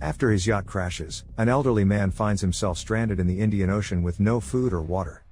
After his yacht crashes, an elderly man finds himself stranded in the Indian Ocean with no food or water.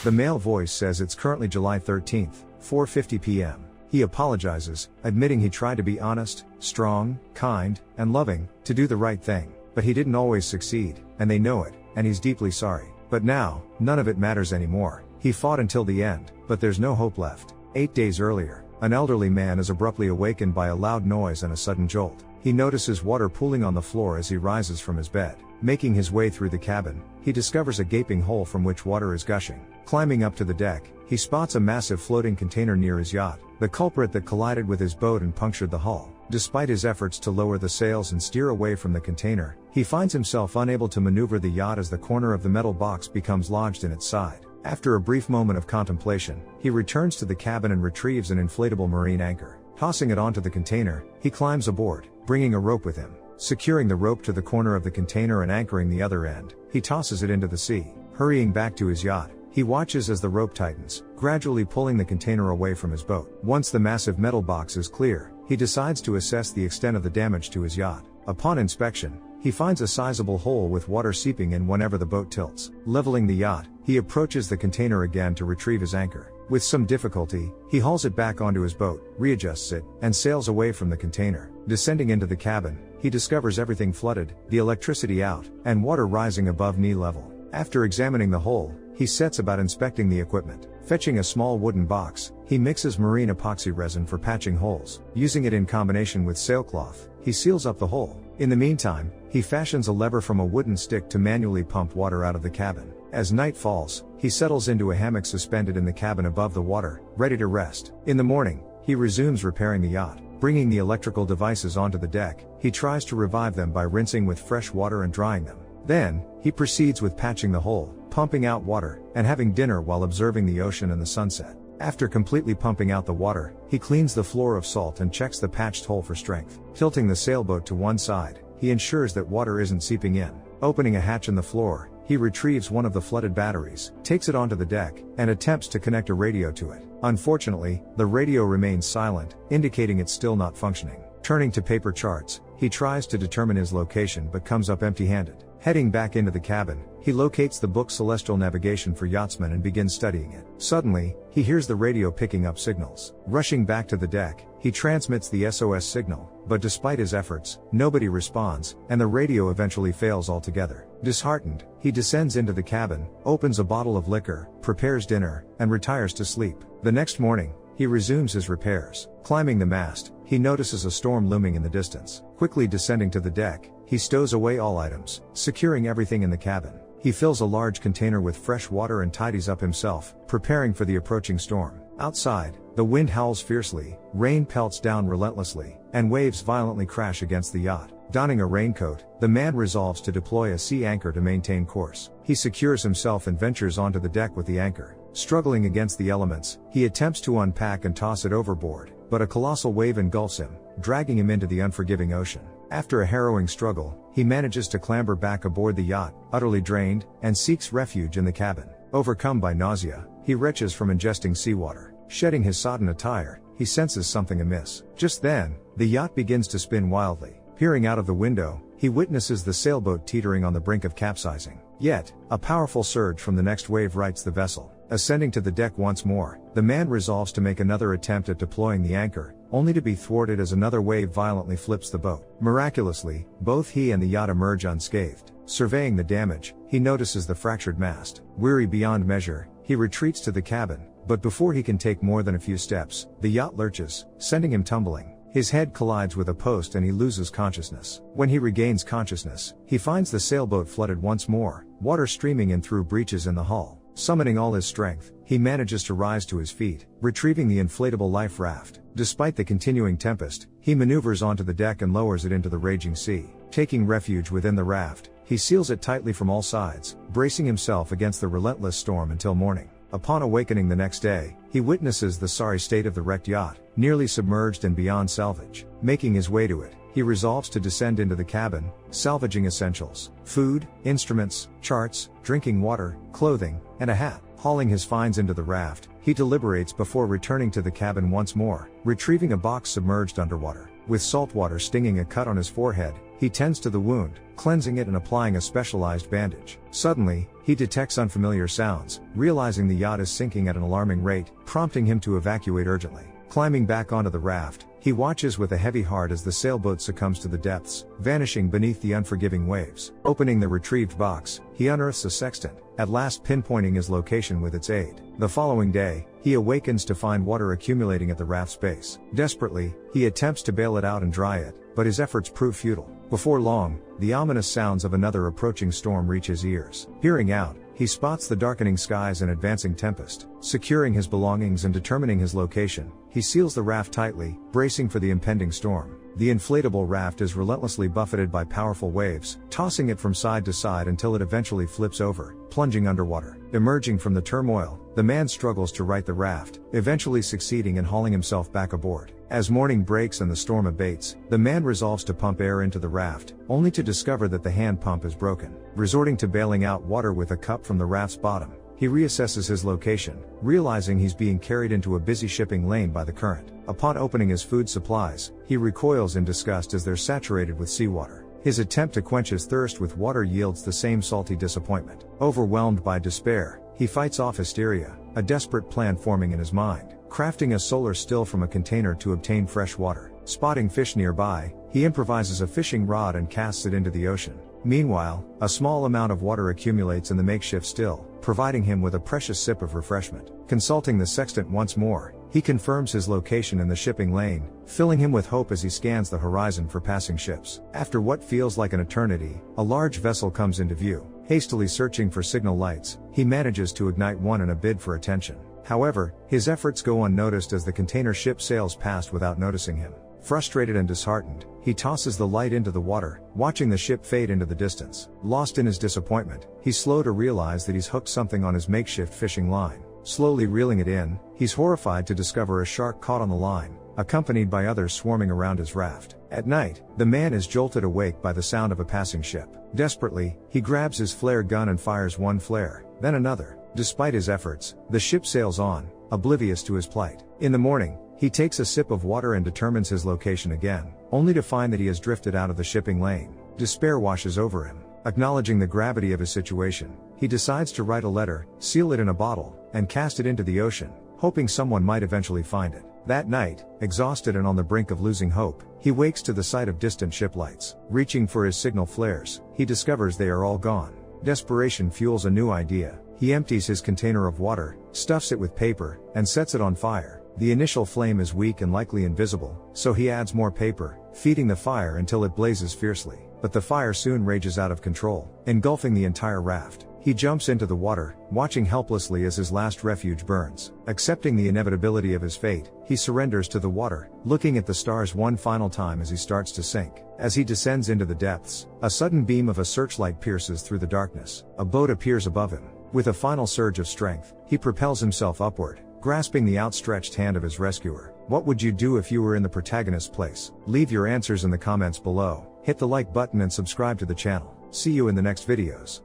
The male voice says it's currently July 13th, 4:50 p.m. He apologizes, admitting he tried to be honest, strong, kind, and loving, to do the right thing, but he didn't always succeed, and they know it, and he's deeply sorry. But now, none of it matters anymore. He fought until the end, but there's no hope left. 8 days earlier, an elderly man is abruptly awakened by a loud noise and a sudden jolt. He notices water pooling on the floor as he rises from his bed. Making his way through the cabin, he discovers a gaping hole from which water is gushing. Climbing up to the deck, he spots a massive floating container near his yacht, the culprit that collided with his boat and punctured the hull. Despite his efforts to lower the sails and steer away from the container, he finds himself unable to maneuver the yacht as the corner of the metal box becomes lodged in its side. After a brief moment of contemplation, he returns to the cabin and retrieves an inflatable marine anchor. Tossing it onto the container, he climbs aboard, bringing a rope with him. Securing the rope to the corner of the container and anchoring the other end, he tosses it into the sea. Hurrying back to his yacht, he watches as the rope tightens, gradually pulling the container away from his boat. Once the massive metal box is clear, he decides to assess the extent of the damage to his yacht. Upon inspection, he finds a sizable hole with water seeping in whenever the boat tilts. Leveling the yacht, he approaches the container again to retrieve his anchor. With some difficulty, he hauls it back onto his boat, readjusts it, and sails away from the container. Descending into the cabin, he discovers everything flooded, the electricity out, and water rising above knee level. After examining the hole, he sets about inspecting the equipment. Fetching a small wooden box, he mixes marine epoxy resin for patching holes. Using it in combination with sailcloth, he seals up the hole. In the meantime, he fashions a lever from a wooden stick to manually pump water out of the cabin. As night falls, he settles into a hammock suspended in the cabin above the water, ready to rest. In the morning, he resumes repairing the yacht. Bringing the electrical devices onto the deck, he tries to revive them by rinsing with fresh water and drying them. Then, he proceeds with patching the hole, pumping out water, and having dinner while observing the ocean and the sunset. After completely pumping out the water, he cleans the floor of salt and checks the patched hole for strength. Tilting the sailboat to one side, he ensures that water isn't seeping in. Opening a hatch in the floor, he retrieves one of the flooded batteries, takes it onto the deck, and attempts to connect a radio to it. Unfortunately, the radio remains silent, indicating it's still not functioning. Turning to paper charts, he tries to determine his location but comes up empty-handed. Heading back into the cabin, he locates the book Celestial Navigation for Yachtsmen and begins studying it. Suddenly, he hears the radio picking up signals. Rushing back to the deck, he transmits the SOS signal, but despite his efforts, nobody responds, and the radio eventually fails altogether. Disheartened, he descends into the cabin, opens a bottle of liquor, prepares dinner, and retires to sleep. The next morning, he resumes his repairs. Climbing the mast, he notices a storm looming in the distance. Quickly descending to the deck, he stows away all items, securing everything in the cabin. He fills a large container with fresh water and tidies up himself, preparing for the approaching storm. Outside, the wind howls fiercely, rain pelts down relentlessly, and waves violently crash against the yacht. Donning a raincoat, the man resolves to deploy a sea anchor to maintain course. He secures himself and ventures onto the deck with the anchor. Struggling against the elements, he attempts to unpack and toss it overboard, but a colossal wave engulfs him, dragging him into the unforgiving ocean. After a harrowing struggle, he manages to clamber back aboard the yacht, utterly drained, and seeks refuge in the cabin. Overcome by nausea, he retches from ingesting seawater. Shedding his sodden attire, he senses something amiss. Just then, the yacht begins to spin wildly. Peering out of the window, he witnesses the sailboat teetering on the brink of capsizing. Yet, a powerful surge from the next wave rights the vessel. Ascending to the deck once more, the man resolves to make another attempt at deploying the anchor, only to be thwarted as another wave violently flips the boat. Miraculously, both he and the yacht emerge unscathed. Surveying the damage, he notices the fractured mast. Weary beyond measure, he retreats to the cabin, but before he can take more than a few steps, the yacht lurches, sending him tumbling. His head collides with a post and he loses consciousness. When he regains consciousness, he finds the sailboat flooded once more, water streaming in through breaches in the hull. Summoning all his strength, he manages to rise to his feet, retrieving the inflatable life raft. Despite the continuing tempest, he maneuvers onto the deck and lowers it into the raging sea. Taking refuge within the raft, he seals it tightly from all sides, bracing himself against the relentless storm until morning. Upon awakening the next day, he witnesses the sorry state of the wrecked yacht, nearly submerged and beyond salvage. Making his way to it, he resolves to descend into the cabin, salvaging essentials, food, instruments, charts, drinking water, clothing, and a hat. Hauling his finds into the raft, he deliberates before returning to the cabin once more, retrieving a box submerged underwater. With salt water stinging a cut on his forehead, he tends to the wound, cleansing it and applying a specialized bandage. Suddenly, he detects unfamiliar sounds, realizing the yacht is sinking at an alarming rate, prompting him to evacuate urgently. Climbing back onto the raft, he watches with a heavy heart as the sailboat succumbs to the depths, vanishing beneath the unforgiving waves. Opening the retrieved box, he unearths a sextant, at last pinpointing his location with its aid. The following day, he awakens to find water accumulating at the raft's base. Desperately, he attempts to bail it out and dry it, but his efforts prove futile. Before long, the ominous sounds of another approaching storm reach his ears. Peering out, he spots the darkening skies and advancing tempest. Securing his belongings and determining his location, he seals the raft tightly, bracing for the impending storm. The inflatable raft is relentlessly buffeted by powerful waves, tossing it from side to side until it eventually flips over, plunging underwater. Emerging from the turmoil, the man struggles to right the raft, eventually succeeding in hauling himself back aboard. As morning breaks and the storm abates, the man resolves to pump air into the raft, only to discover that the hand pump is broken. Resorting to bailing out water with a cup from the raft's bottom, he reassesses his location, realizing he's being carried into a busy shipping lane by the current. Upon opening his food supplies, he recoils in disgust as they're saturated with seawater. His attempt to quench his thirst with water yields the same salty disappointment. Overwhelmed by despair, he fights off hysteria, a desperate plan forming in his mind. Crafting a solar still from a container to obtain fresh water. Spotting fish nearby, he improvises a fishing rod and casts it into the ocean. Meanwhile, a small amount of water accumulates in the makeshift still, providing him with a precious sip of refreshment. Consulting the sextant once more, he confirms his location in the shipping lane, filling him with hope as he scans the horizon for passing ships. After what feels like an eternity, a large vessel comes into view. Hastily searching for signal lights, he manages to ignite one in a bid for attention. However, his efforts go unnoticed as the container ship sails past without noticing him. Frustrated and disheartened, he tosses the light into the water, watching the ship fade into the distance. Lost in his disappointment, he's slow to realize that he's hooked something on his makeshift fishing line. Slowly reeling it in, he's horrified to discover a shark caught on the line, accompanied by others swarming around his raft. At night, the man is jolted awake by the sound of a passing ship. Desperately, he grabs his flare gun and fires one flare, then another. Despite his efforts, the ship sails on, oblivious to his plight. In the morning, he takes a sip of water and determines his location again, only to find that he has drifted out of the shipping lane. Despair washes over him. Acknowledging the gravity of his situation, he decides to write a letter, seal it in a bottle, and cast it into the ocean, hoping someone might eventually find it. That night, exhausted and on the brink of losing hope, he wakes to the sight of distant ship lights. Reaching for his signal flares, he discovers they are all gone. Desperation fuels a new idea. He empties his container of water, stuffs it with paper, and sets it on fire. The initial flame is weak and likely invisible, so he adds more paper, feeding the fire until it blazes fiercely. But the fire soon rages out of control, engulfing the entire raft. He jumps into the water, watching helplessly as his last refuge burns. Accepting the inevitability of his fate, he surrenders to the water, looking at the stars one final time as he starts to sink. As he descends into the depths, a sudden beam of a searchlight pierces through the darkness. A boat appears above him. With a final surge of strength, he propels himself upward, grasping the outstretched hand of his rescuer. What would you do if you were in the protagonist's place? Leave your answers in the comments below, hit the like button and subscribe to the channel. See you in the next videos.